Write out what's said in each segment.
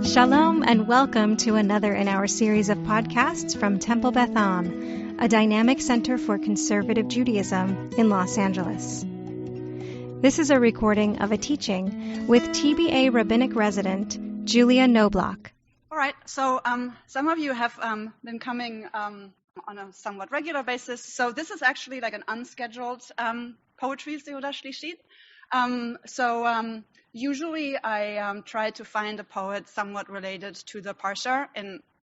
Shalom and welcome to another in our series of podcasts from Temple Beth Am, a dynamic center for conservative Judaism in Los Angeles. This is a recording of a teaching with TBA Rabbinic resident Julia Knobloch. All right, so some of you have been coming on a somewhat regular basis. So this is actually like an unscheduled poetry Seudah Shlishit. Usually I try to find a poet somewhat related to the Parsha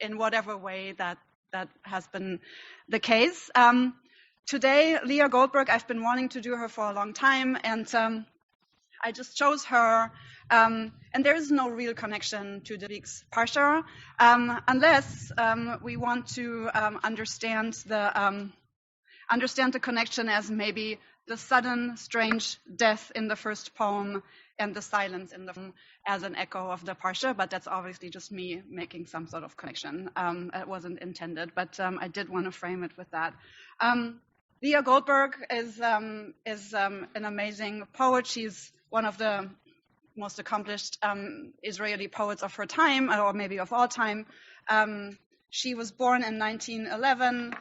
in whatever way that has been the case. Today, Leah Goldberg, I've been wanting to do her for a long time, and I just chose her. And there is no real connection to the week's Parsha, unless we want to understand the connection as maybe the sudden, strange death in the first poem and the silence in the poem as an echo of the Parsha, but that's obviously just me making some sort of connection. It wasn't intended, but I did want to frame it with that. Leah Goldberg is an amazing poet. She's one of the most accomplished Israeli poets of her time, or maybe of all time. She was born in 1911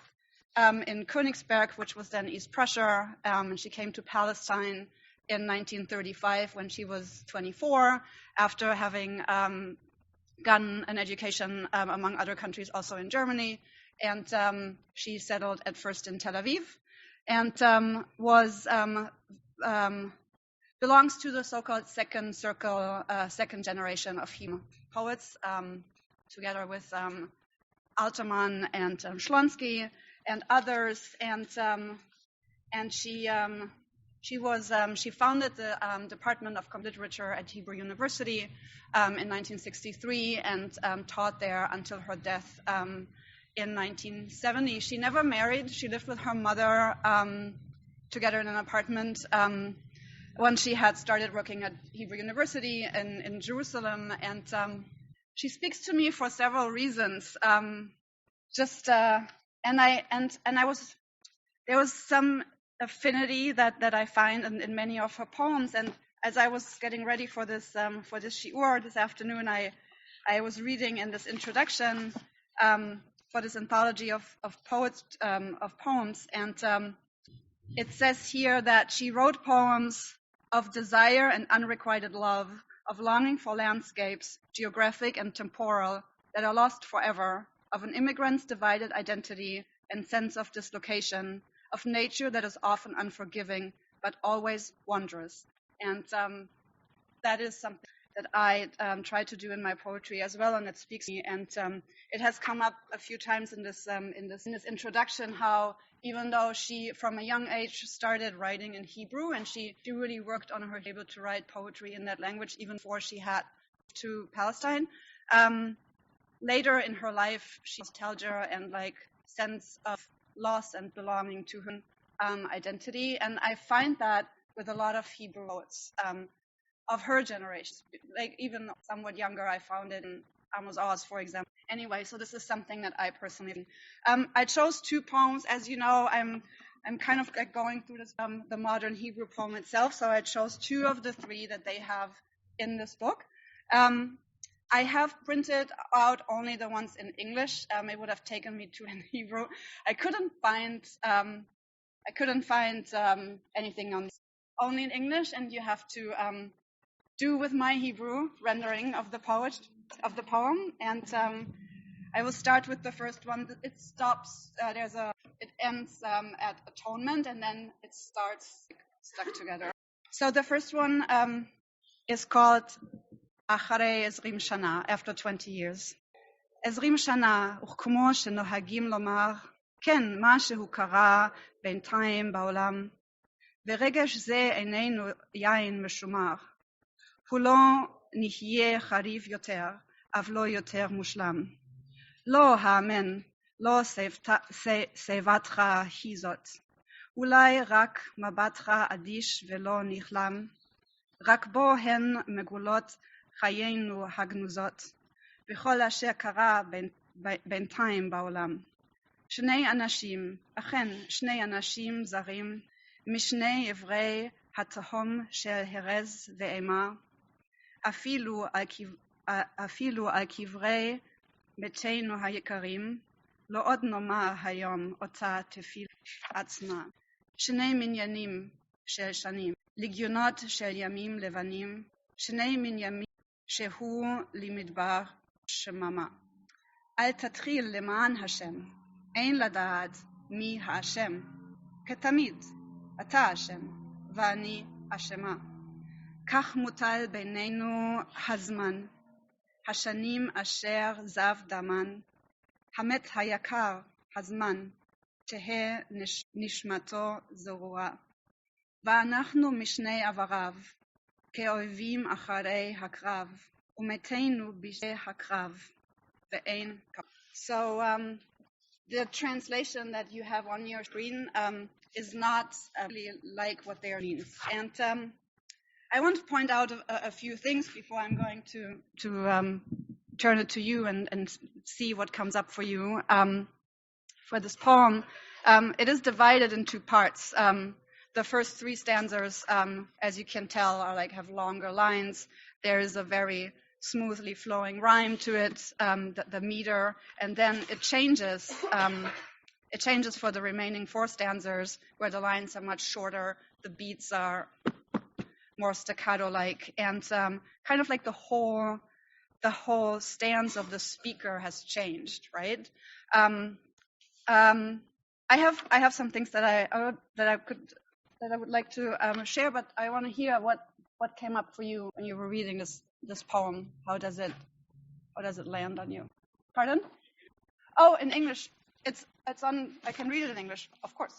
in Königsberg, which was then East Prussia, and she came to Palestine in 1935 when she was 24, after having gotten an education, among other countries, also in Germany. And she settled at first in Tel Aviv, and belongs to the so-called second generation of Hebrew poets, together with Alterman and Shlonsky and others. And she founded the Department of Literature at Hebrew University in 1963 and taught there until her death in 1970. She never married. She lived with her mother together in an apartment when she had started working at Hebrew University in Jerusalem. And she speaks to me for several reasons. There was some affinity that I find in many of her poems. And as I was getting ready for this shiur this afternoon, I was reading in this introduction for this anthology of poems, and it says here that she wrote poems of desire and unrequited love, of longing for landscapes, geographic and temporal, that are lost forever, of an immigrant's divided identity and sense of dislocation, of nature that is often unforgiving, but always wondrous. And that is something that I try to do in my poetry as well, and it speaks to me. And it has come up a few times in this introduction, how even though she, from a young age, started writing in Hebrew, and she really worked on her able to write poetry in that language even before she had to Palestine. Later in her life, she has nostalgia and sense of loss and belonging to her identity, and I find that with a lot of Hebrew poets of her generation, even somewhat younger. I found it in Amos Oz, for example. Anyway, so this is something that I personally I chose two poems. As you know, I'm kind of going through this the modern Hebrew poem itself, so I chose two of the three that they have in this book. I have printed out only the ones in English. It would have taken me two in Hebrew. I couldn't find anything on only in English, and you have to do with my Hebrew rendering of the poem. And I will start with the first one. It stops. It ends at atonement, and then it starts stuck together. So the first one is called אחרי 20 שנה, after 20 years. 20 שנה, וכמו שנוהגים לומר, כן, משהו קרה בינתיים בעולם, ורגש זה איננו יין משומר. הוא לא נחיה חריף יותר, אבל לא יותר מושלם. לא האמן, לא שיבתך היא זאת. אולי רק מבטך אדיש ולא נכלם, רק בו הן מגולות חיינו הגנוזות, בכל אשר קרה בינתיים בעולם. שני אנשים, אכן שני אנשים זרים, משני עברי התהום של הרז ואימה, אפילו אפילו על קברי מתינו היקרים, לא עוד נאמר היום אותה תפילה עצמה. שני מניינים של שנים, לגיונות של ימים לבנים, שני מניינים שהוא למדבר שממה. אל תתחיל למען השם, אין לדעת מי האשם. כתמיד, אתה השם, ואני אשמה. כך מוטל בינינו הזמן, השנים אשר זב דמן, המת היקר, הזמן, תהא נשמתו זרורה. ואנחנו משני עבריו, כאויבים אחרי הקרב, ומתינו בשדה הקרב, ואין קרב. So the translation that you have on your screen is not really like what they mean. And I want to point out a few things before I'm going to turn it to you and see what comes up for you. For this poem, it is divided in two parts. The first three stanzas, as you can tell, have longer lines. There is a very smoothly flowing rhyme to it, the meter, and then it changes. It changes for the remaining four stanzas, where the lines are much shorter, the beats are more staccato-like, and kind of like the whole stance of the speaker has changed, right? I have some things that I would like to share, but I want to hear what came up for you when you were reading this poem. How does it land on you? Pardon? Oh, in English. It's on. I can read it in English, of course.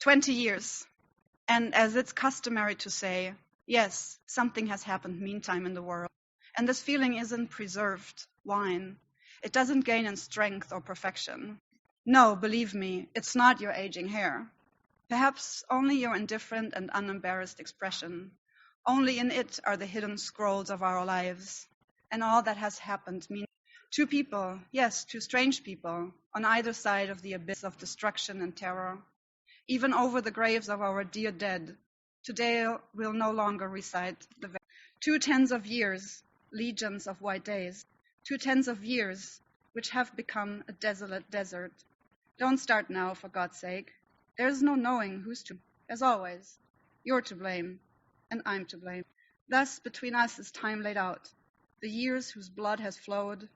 20 years, and as it's customary to say, yes, something has happened meantime in the world, and this feeling isn't preserved wine. It doesn't gain in strength or perfection. No, believe me, it's not your aging hair. Perhaps only your indifferent and unembarrassed expression. Only in it are the hidden scrolls of our lives, and all that has happened means two people, yes, two strange people, on either side of the abyss of destruction and terror. Even over the graves of our dear dead, today we'll no longer recite the 2 tens of years, legions of white days, 2 tens of years, which have become a desolate desert. Don't start now, for God's sake. There is no knowing who's to. As always, you're to blame, and I'm to blame. Thus, between us is time laid out, the years whose blood has flowed,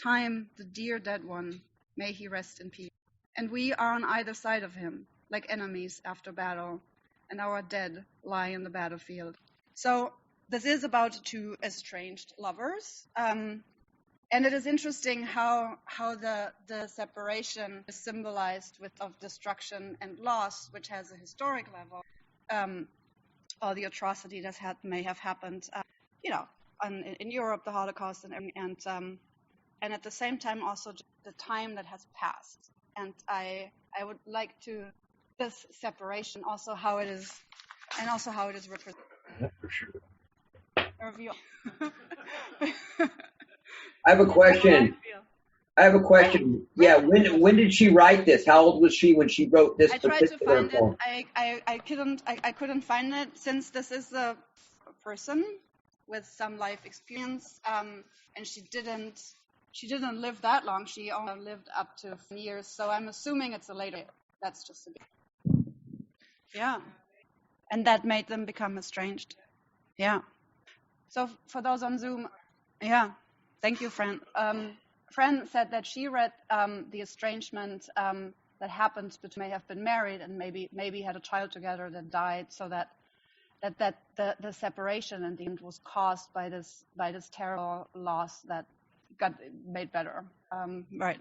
time, the dear dead one, may he rest in peace. And we are on either side of him, like enemies after battle, and our dead lie in the battlefield. So this is about two estranged lovers, and it is interesting how the separation is symbolized of destruction and loss, which has a historic level, all the atrocity that may have happened, in Europe, the Holocaust, and at the same time also the time that has passed. And I would like to this separation also how it is, and also how it is represented. Yeah, for sure. I have a question. Yeah, when did she write this? How old was she when she wrote this? I tried to find poem? It. I couldn't find it, since this is a person with some life experience, and she didn't live that long. She only lived up to 5 years, so I'm assuming it's a later. That's just a bit. Yeah, and that made them become estranged. Yeah. So for those on Zoom, yeah, thank you, Fran. Fran said that she read the estrangement that happened between may have been married and maybe had a child together that died, so that the separation in the end was caused by this terrible loss that got made better. Right.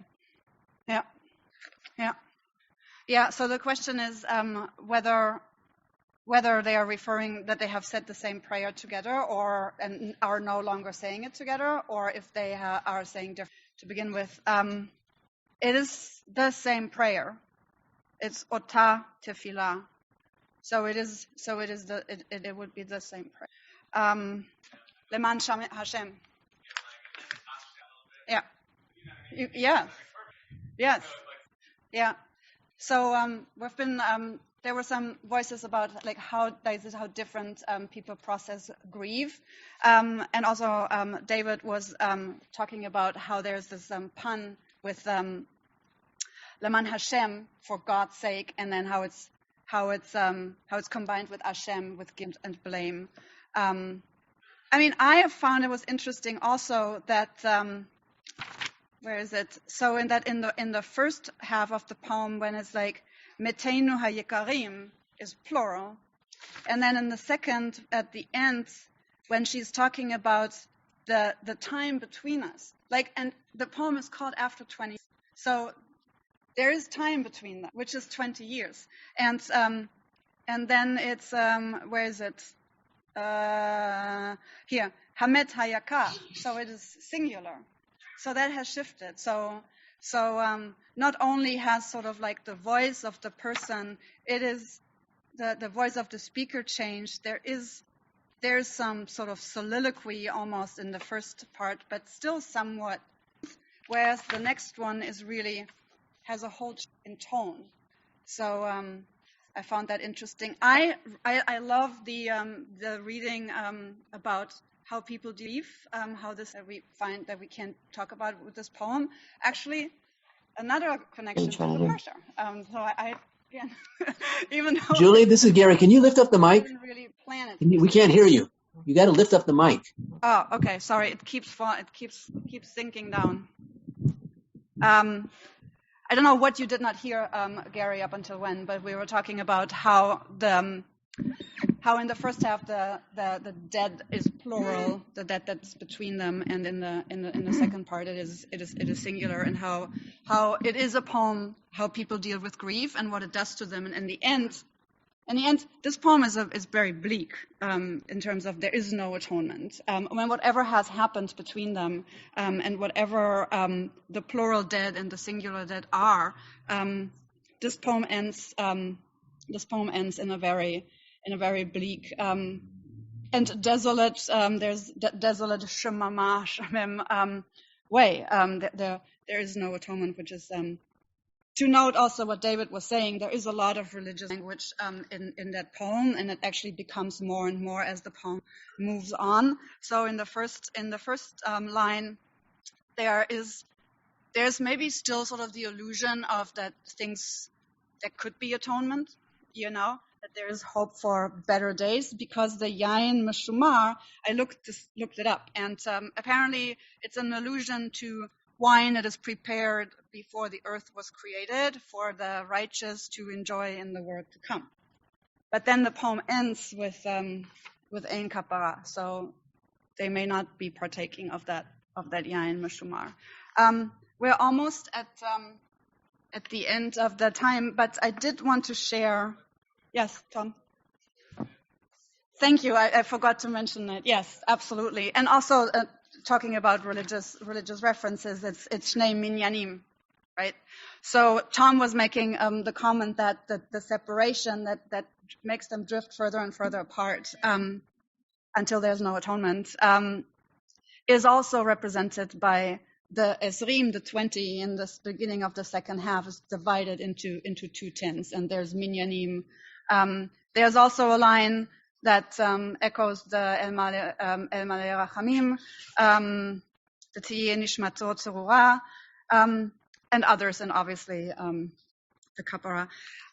Yeah. So the question is whether they are referring that they have said the same prayer together, and are no longer saying it together, or if they are saying different. To begin with, it is the same prayer. It's Ota Tefillah. So it would be the same prayer. Leman Hashem. Yeah. Yeah. Yes. Yeah. So we've been there were some voices about like how different people process grief, and also David was talking about how there's this pun with Leman Hashem, for God's sake, and then how it's combined with Hashem, with guilt and blame. I mean, I have found it was interesting also that where is it? So in the first half of the poem, when it's like Meteinu hayikarim is plural, and then in the second at the end, when she's talking about the time between us, like, and the poem is called After 20, so there is time between them, which is 20 years. And then it's, where is it? Here, Hamet Hayaka. So it is singular. So that has shifted. So not only has sort of like the voice of the person, it is the voice of the speaker changed. There's some sort of soliloquy almost in the first part, but still somewhat. Whereas the next one is really has a whole in tone. So I found that interesting. I love the reading about how people grieve, how this we find that we can't talk about with this poem. Actually, another connection to the Parsha. So I even though Julie, this is Gary. Can you lift up the mic? I didn't really plan it. We can't hear you. You got to lift up the mic. Oh, okay. Sorry, it keeps sinking down. I don't know what you did not hear, Gary, up until when, but we were talking about how in the first half the dead is plural, the dead that's between them, and in the second part it is singular, and how it is a poem, how people deal with grief and what it does to them, and in the end, this poem is very bleak in terms of there is no atonement. When whatever has happened between them, and whatever the plural dead and the singular dead are, this poem ends in a very bleak and desolate. There's desolate shemem way. There is no atonement, which is. To note also what David was saying, there is a lot of religious language in that poem, and it actually becomes more and more as the poem moves on. So in the first line, there's maybe still sort of the illusion of that things that could be atonement, that there is hope for better days, because the yain meshumar, I looked it up, and apparently it's an allusion to wine that is prepared before the earth was created for the righteous to enjoy in the world to come. But then the poem ends with ein kapara, so they may not be partaking of that yain meshumar. We're almost at the end of the time, but I did want to share. Yes, Tom. Thank you. I forgot to mention it. Yes, absolutely, and also. Talking about religious references, it's Shnei Minyanim, right? So Tom was making the comment that the separation that makes them drift further and further apart until there's no atonement is also represented by the Esrim, the 20 in the beginning of the second half is divided into two tens, and there's Minyanim. There's also a line that echoes the El Maleh Rachamim, the Tiyeh Nishmato Tzorura, and others, and obviously the Kapara.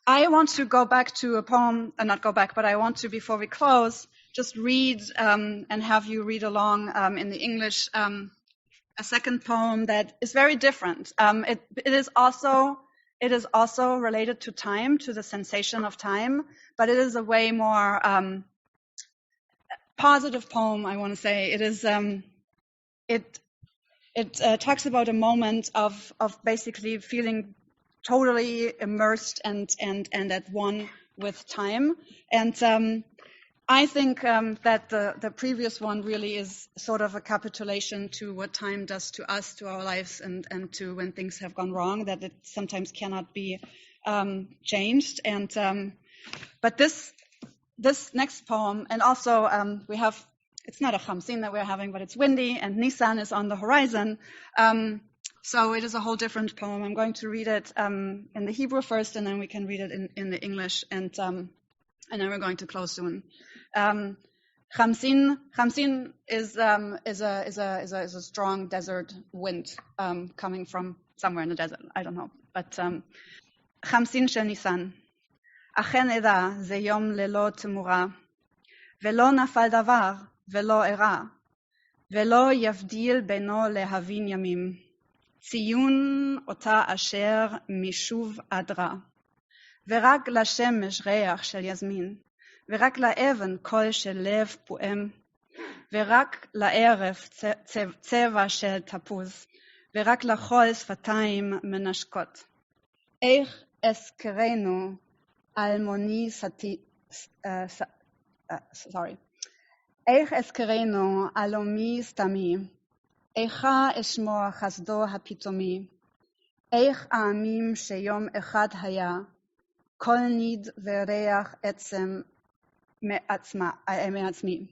I want to go back to a poem, not go back, but I want to, before we close, just read and have you read along in the English a second poem that is very different. It is also related to time, to the sensation of time, but it is a way more positive poem, I want to say. It is it talks about a moment of basically feeling totally immersed and at one with time. And I think that the previous one really is sort of a capitulation to what time does to us, to our lives, and to when things have gone wrong, that it sometimes cannot be changed. And but this next poem, and also we have, it's not a Hamsin that we're having, but it's windy, and Nisan is on the horizon. So it is a whole different poem. I'm going to read it in the Hebrew first, and then we can read it in the English, and then we're going to close soon. Hamsin is a strong desert wind coming from somewhere in the desert. I don't know, but Hamsin shel Nisan. אכן אדע זה יום ללא תמורה, ולא נפל דבר ולא אירע, ולא יבדיל בינו להבין ימים, ציון אותה אשר משוב עד רע, ורק לשמש ריח של יזמין, ורק לאבן קול של לב פועם, ורק לערב צבע של תפוז, ורק לחול שפתיים מנשקות. איך אזכרנו אלמוני איך אזכרנו אלומי סתמי, איכה אשמוע חסדו הפתאומי, איך העמים שיום אחד היה, כל ניד וריח עצם מעצמי.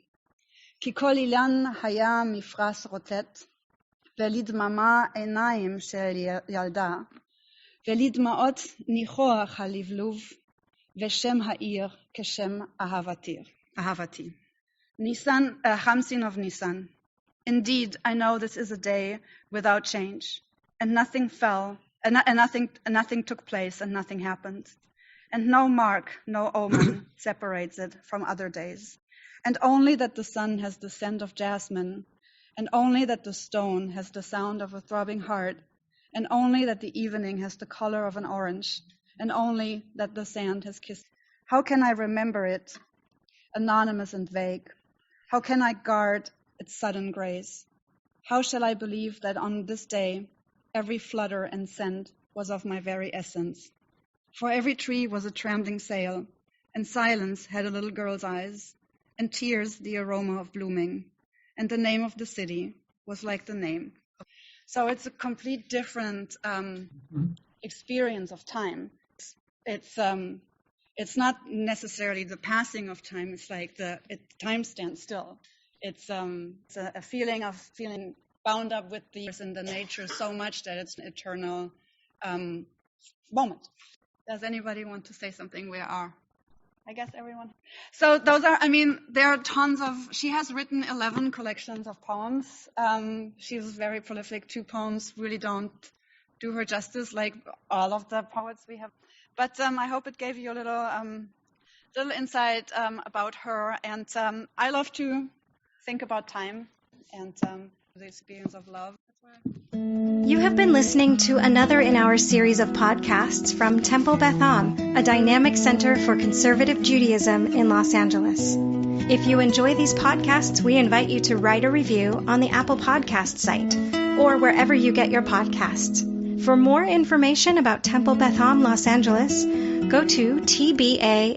כי כל אילן היה מפרש רוטט, ולדממה עיניים של ילדה, ולדמעות ניחוח הלבלוב, ושם העיר כשם אהבתי. Nisan, Hamsin of Nisan. Indeed, I know this is a day without change, and nothing fell, and nothing took place, and nothing happened, and no mark, no omen separates it from other days, and only that the sun has the scent of jasmine, and only that the stone has the sound of a throbbing heart, and only that the evening has the color of an orange, and only that the sand has kissed. How can I remember it, anonymous and vague? How can I guard its sudden grace? How shall I believe that on this day every flutter and scent was of my very essence? For every tree was a trembling sail, and silence had a little girl's eyes, and tears the aroma of blooming, and the name of the city was like the name. So it's a complete different experience of time. It's not necessarily the passing of time. It's like time stands still. It's a feeling of feeling bound up with the earth and the nature so much that it's an eternal moment. Does anybody want to say something? I guess everyone. So those are, there are tons of, she has written 11 collections of poems. She's very prolific. 2 poems really don't do her justice, like all of the poets we have. But I hope it gave you a little insight about her. And I love to think about time and the experience of love. You have been listening to another in our series of podcasts from Temple Beth Am, a dynamic center for conservative Judaism in Los Angeles. If you enjoy these podcasts, we invite you to write a review on the Apple Podcast site or wherever you get your podcasts. For more information about Temple Beth Am Los Angeles, go to tbala.org.